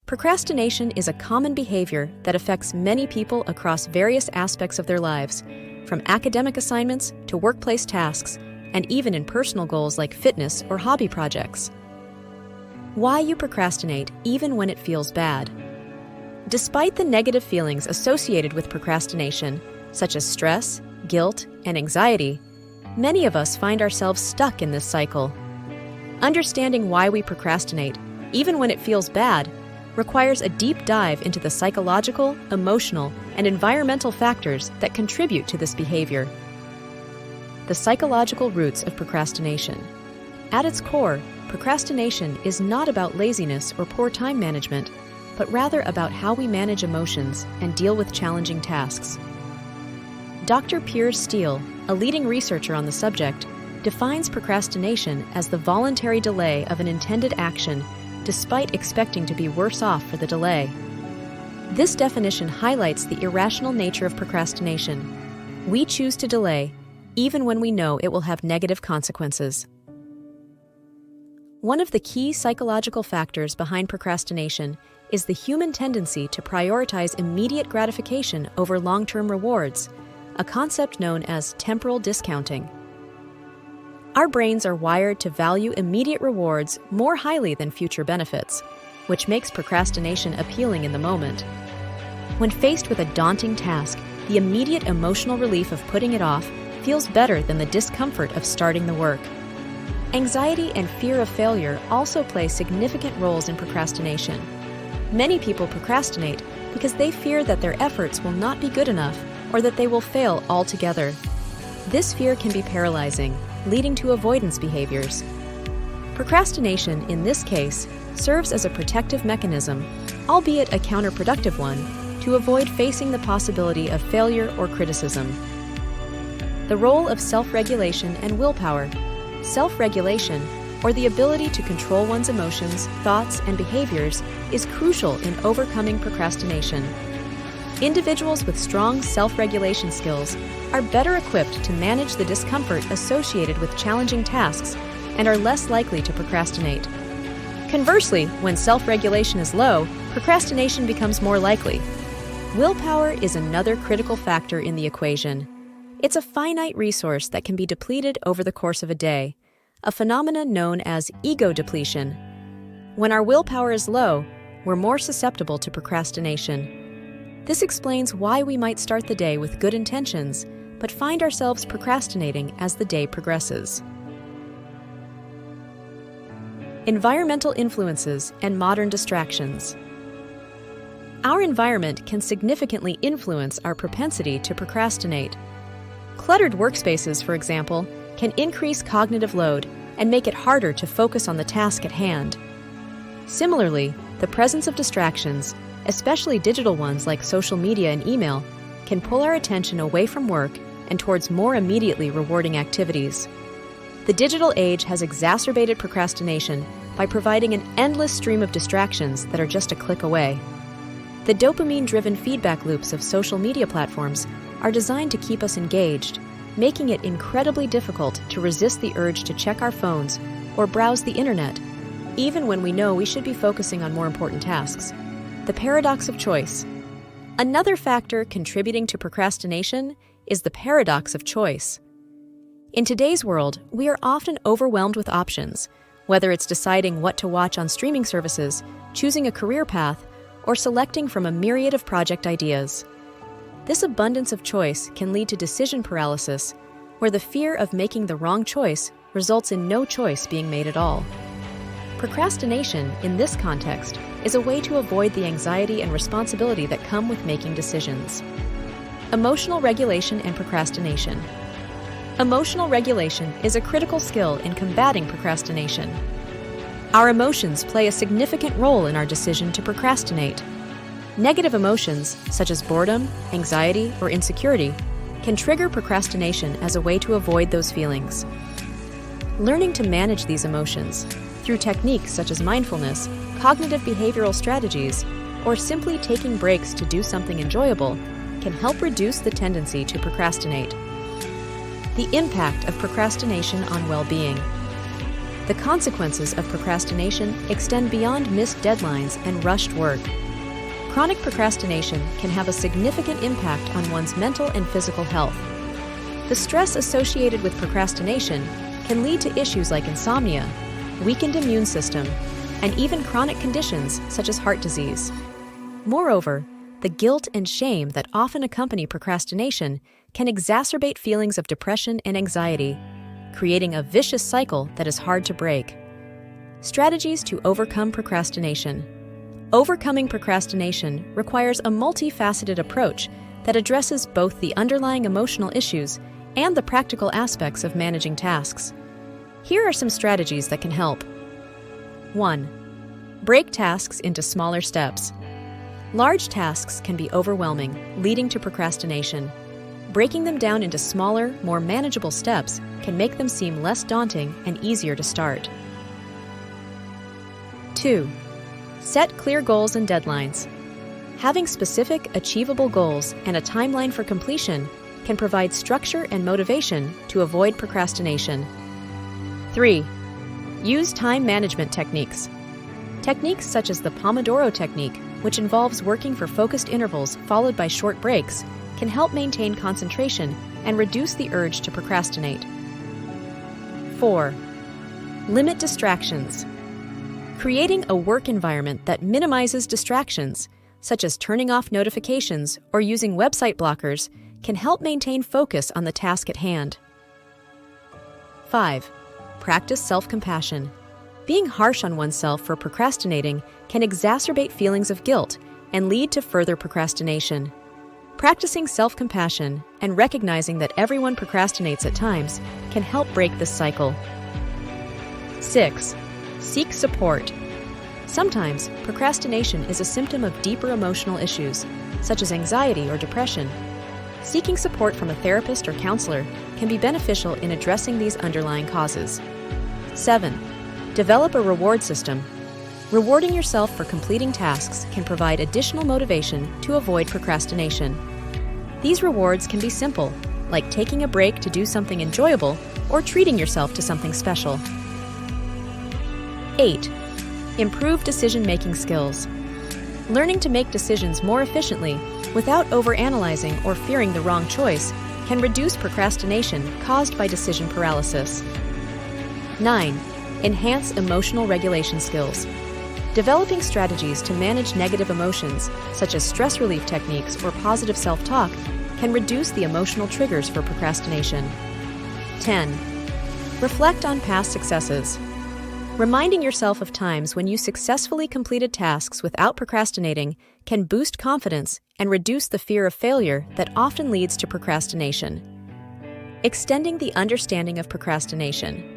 Procrastination is a common behavior that affects many people across various aspects of their lives, from academic assignments to workplace tasks, and even in personal goals like fitness or hobby projects. Why you procrastinate even when it feels bad. Despite the negative feelings associated with procrastination, such as stress, guilt, and anxiety, many of us find ourselves stuck in this cycle. Understanding why we procrastinate, even when it feels bad, requires a deep dive into the psychological, emotional, and environmental factors that contribute to this behavior. The psychological roots of procrastination. At its core, procrastination is not about laziness or poor time management, but rather about how we manage emotions and deal with challenging tasks. Dr. Piers Steel, a leading researcher on the subject, defines procrastination as the voluntary delay of an intended action despite expecting to be worse off for the delay. This definition highlights the irrational nature of procrastination. We choose to delay, even when we know it will have negative consequences. One of the key psychological factors behind procrastination is the human tendency to prioritize immediate gratification over long-term rewards, a concept known as temporal discounting. Our brains are wired to value immediate rewards more highly than future benefits, which makes procrastination appealing in the moment. When faced with a daunting task, the immediate emotional relief of putting it off feels better than the discomfort of starting the work. Anxiety and fear of failure also play significant roles in procrastination. Many people procrastinate because they fear that their efforts will not be good enough or that they will fail altogether. This fear can be paralyzing, leading to avoidance behaviors. Procrastination, in this case, serves as a protective mechanism, albeit a counterproductive one, to avoid facing the possibility of failure or criticism. The role of self-regulation and willpower. Self-regulation, or the ability to control one's emotions, thoughts, and behaviors, is crucial in overcoming procrastination. Individuals with strong self-regulation skills are better equipped to manage the discomfort associated with challenging tasks and are less likely to procrastinate. Conversely, when self-regulation is low, procrastination becomes more likely. Willpower is another critical factor in the equation. It's a finite resource that can be depleted over the course of a day, a phenomenon known as ego depletion. When our willpower is low, we're more susceptible to procrastination. This explains why we might start the day with good intentions, but find ourselves procrastinating as the day progresses. Environmental influences and modern distractions. Our environment can significantly influence our propensity to procrastinate. Cluttered workspaces, for example, can increase cognitive load and make it harder to focus on the task at hand. Similarly, the presence of distractions, especially digital ones like social media and email, can pull our attention away from work and towards more immediately rewarding activities. The digital age has exacerbated procrastination by providing an endless stream of distractions that are just a click away. The dopamine-driven feedback loops of social media platforms are designed to keep us engaged, making it incredibly difficult to resist the urge to check our phones or browse the internet, even when we know we should be focusing on more important tasks. The paradox of choice. Another factor contributing to procrastination is the paradox of choice. In today's world, we are often overwhelmed with options, whether it's deciding what to watch on streaming services, choosing a career path, or selecting from a myriad of project ideas. This abundance of choice can lead to decision paralysis, where the fear of making the wrong choice results in no choice being made at all. Procrastination, in this context, is a way to avoid the anxiety and responsibility that come with making decisions. Emotional regulation and procrastination. Emotional regulation is a critical skill in combating procrastination. Our emotions play a significant role in our decision to procrastinate. Negative emotions, such as boredom, anxiety, or insecurity, can trigger procrastination as a way to avoid those feelings. Learning to manage these emotions through techniques such as mindfulness, cognitive behavioral strategies, or simply taking breaks to do something enjoyable can help reduce the tendency to procrastinate. The impact of procrastination on well-being. The consequences of procrastination extend beyond missed deadlines and rushed work. Chronic procrastination can have a significant impact on one's mental and physical health. The stress associated with procrastination can lead to issues like insomnia, weakened immune system, and even chronic conditions such as heart disease. Moreover, the guilt and shame that often accompany procrastination can exacerbate feelings of depression and anxiety, creating a vicious cycle that is hard to break. Strategies to overcome procrastination. Overcoming procrastination requires a multifaceted approach that addresses both the underlying emotional issues and the practical aspects of managing tasks. Here are some strategies that can help. 1. Break tasks into smaller steps. Large tasks can be overwhelming, leading to procrastination. Breaking them down into smaller, more manageable steps can make them seem less daunting and easier to start. 2. Set clear goals and deadlines. Having specific, achievable goals and a timeline for completion can provide structure and motivation to avoid procrastination. 3. Use time management techniques. Techniques such as the Pomodoro technique, which involves working for focused intervals followed by short breaks, can help maintain concentration and reduce the urge to procrastinate. 4. Limit distractions. Creating a work environment that minimizes distractions, such as turning off notifications or using website blockers, can help maintain focus on the task at hand. 5. Practice self-compassion. Being harsh on oneself for procrastinating can exacerbate feelings of guilt and lead to further procrastination. Practicing self-compassion and recognizing that everyone procrastinates at times can help break this cycle. 6. Seek support. Sometimes, procrastination is a symptom of deeper emotional issues, such as anxiety or depression. Seeking support from a therapist or counselor can be beneficial in addressing these underlying causes. 7. Develop a reward system. Rewarding yourself for completing tasks can provide additional motivation to avoid procrastination. These rewards can be simple, like taking a break to do something enjoyable or treating yourself to something special. 8. Improve decision-making skills. Learning to make decisions more efficiently without overanalyzing or fearing the wrong choice can reduce procrastination caused by decision paralysis. 9. Enhance emotional regulation skills. Developing strategies to manage negative emotions, such as stress relief techniques or positive self-talk, can reduce the emotional triggers for procrastination. 10. Reflect on past successes. Reminding yourself of times when you successfully completed tasks without procrastinating can boost confidence and reduce the fear of failure that often leads to procrastination. Extending the understanding of procrastination.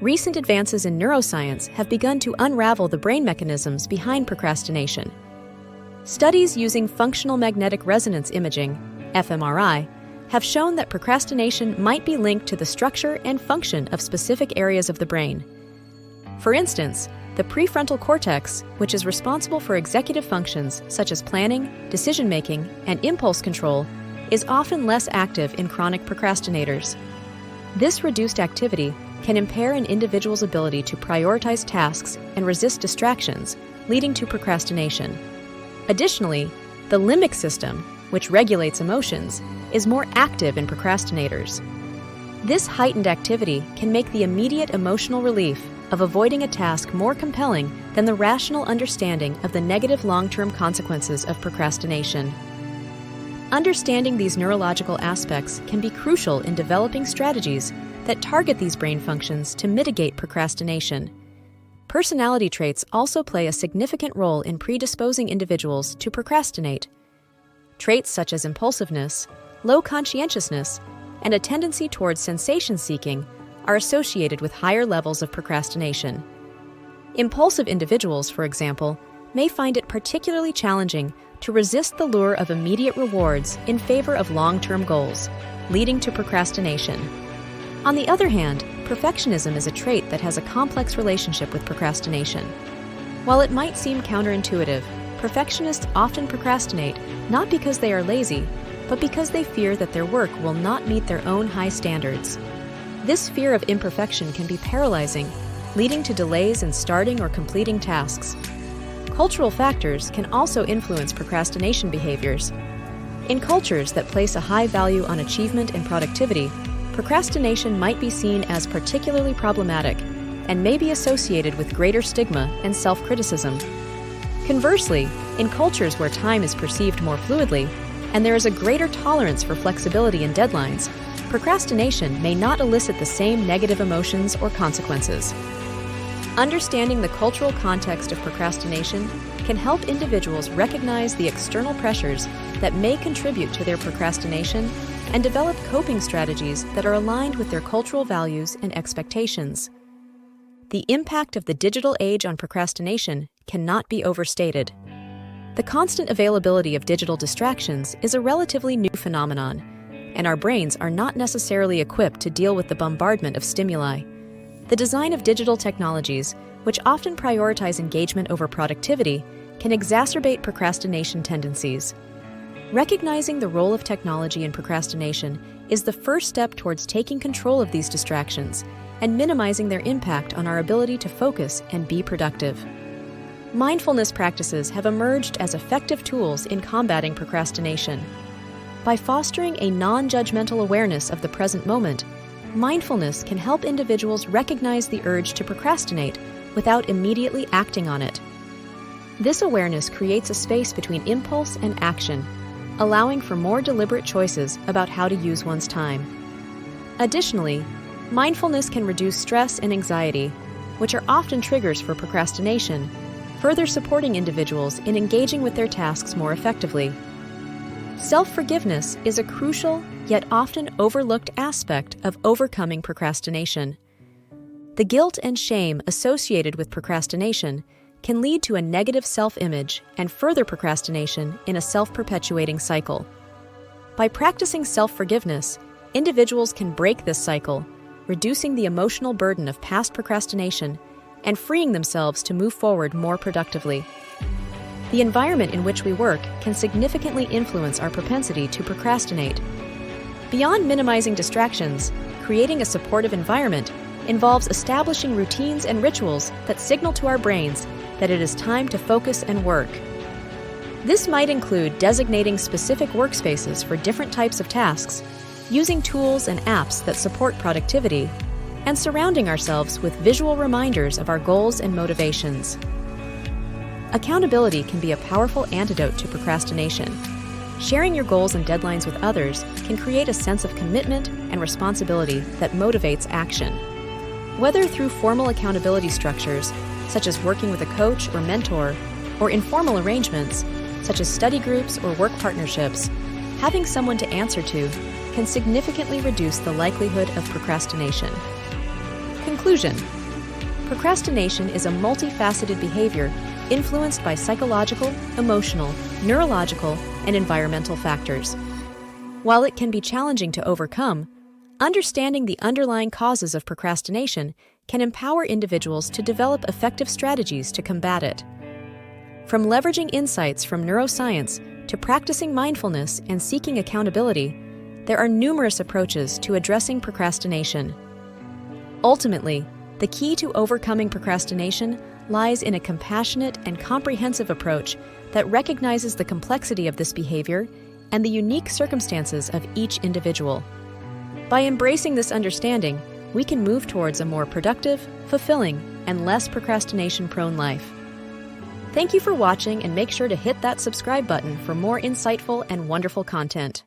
Recent advances in neuroscience have begun to unravel the brain mechanisms behind procrastination. Studies using functional magnetic resonance imaging, fMRI, have shown that procrastination might be linked to the structure and function of specific areas of the brain. For instance, the prefrontal cortex, which is responsible for executive functions such as planning, decision-making, and impulse control, is often less active in chronic procrastinators. This reduced activity can impair an individual's ability to prioritize tasks and resist distractions, leading to procrastination. Additionally, the limbic system, which regulates emotions, is more active in procrastinators. This heightened activity can make the immediate emotional relief of avoiding a task more compelling than the rational understanding of the negative long-term consequences of procrastination. Understanding these neurological aspects can be crucial in developing strategies that target these brain functions to mitigate procrastination. Personality traits also play a significant role in predisposing individuals to procrastinate. Traits such as impulsiveness, low conscientiousness, and a tendency towards sensation-seeking are associated with higher levels of procrastination. Impulsive individuals, for example, may find it particularly challenging to resist the lure of immediate rewards in favor of long-term goals, leading to procrastination. On the other hand, perfectionism is a trait that has a complex relationship with procrastination. While it might seem counterintuitive, perfectionists often procrastinate not because they are lazy, but because they fear that their work will not meet their own high standards. This fear of imperfection can be paralyzing, leading to delays in starting or completing tasks. Cultural factors can also influence procrastination behaviors. In cultures that place a high value on achievement and productivity, procrastination might be seen as particularly problematic and may be associated with greater stigma and self-criticism. Conversely, in cultures where time is perceived more fluidly and there is a greater tolerance for flexibility and deadlines, procrastination may not elicit the same negative emotions or consequences. Understanding the cultural context of procrastination can help individuals recognize the external pressures that may contribute to their procrastination and develop coping strategies that are aligned with their cultural values and expectations. The impact of the digital age on procrastination cannot be overstated. The constant availability of digital distractions is a relatively new phenomenon, and our brains are not necessarily equipped to deal with the bombardment of stimuli. The design of digital technologies, which often prioritize engagement over productivity, can exacerbate procrastination tendencies. Recognizing the role of technology in procrastination is the first step towards taking control of these distractions and minimizing their impact on our ability to focus and be productive. Mindfulness practices have emerged as effective tools in combating procrastination. By fostering a non-judgmental awareness of the present moment, mindfulness can help individuals recognize the urge to procrastinate without immediately acting on it. This awareness creates a space between impulse and action, allowing for more deliberate choices about how to use one's time. Additionally, mindfulness can reduce stress and anxiety, which are often triggers for procrastination, further supporting individuals in engaging with their tasks more effectively. Self-forgiveness is a crucial, yet often overlooked aspect of overcoming procrastination. The guilt and shame associated with procrastination can lead to a negative self-image and further procrastination in a self-perpetuating cycle. By practicing self-forgiveness, individuals can break this cycle, reducing the emotional burden of past procrastination and freeing themselves to move forward more productively. The environment in which we work can significantly influence our propensity to procrastinate. Beyond minimizing distractions, creating a supportive environment involves establishing routines and rituals that signal to our brains that it is time to focus and work. This might include designating specific workspaces for different types of tasks, using tools and apps that support productivity, and surrounding ourselves with visual reminders of our goals and motivations. Accountability can be a powerful antidote to procrastination. Sharing your goals and deadlines with others can create a sense of commitment and responsibility that motivates action. Whether through formal accountability structures, such as working with a coach or mentor, or informal arrangements, such as study groups or work partnerships, having someone to answer to can significantly reduce the likelihood of procrastination. Conclusion: procrastination is a multifaceted behavior influenced by psychological, emotional, neurological, and environmental factors. While it can be challenging to overcome, understanding the underlying causes of procrastination can empower individuals to develop effective strategies to combat it. From leveraging insights from neuroscience to practicing mindfulness and seeking accountability, there are numerous approaches to addressing procrastination. Ultimately, the key to overcoming procrastination lies in a compassionate and comprehensive approach that recognizes the complexity of this behavior and the unique circumstances of each individual. By embracing this understanding, we can move towards a more productive, fulfilling, and less procrastination-prone life. Thank you for watching, and make sure to hit that subscribe button for more insightful and wonderful content.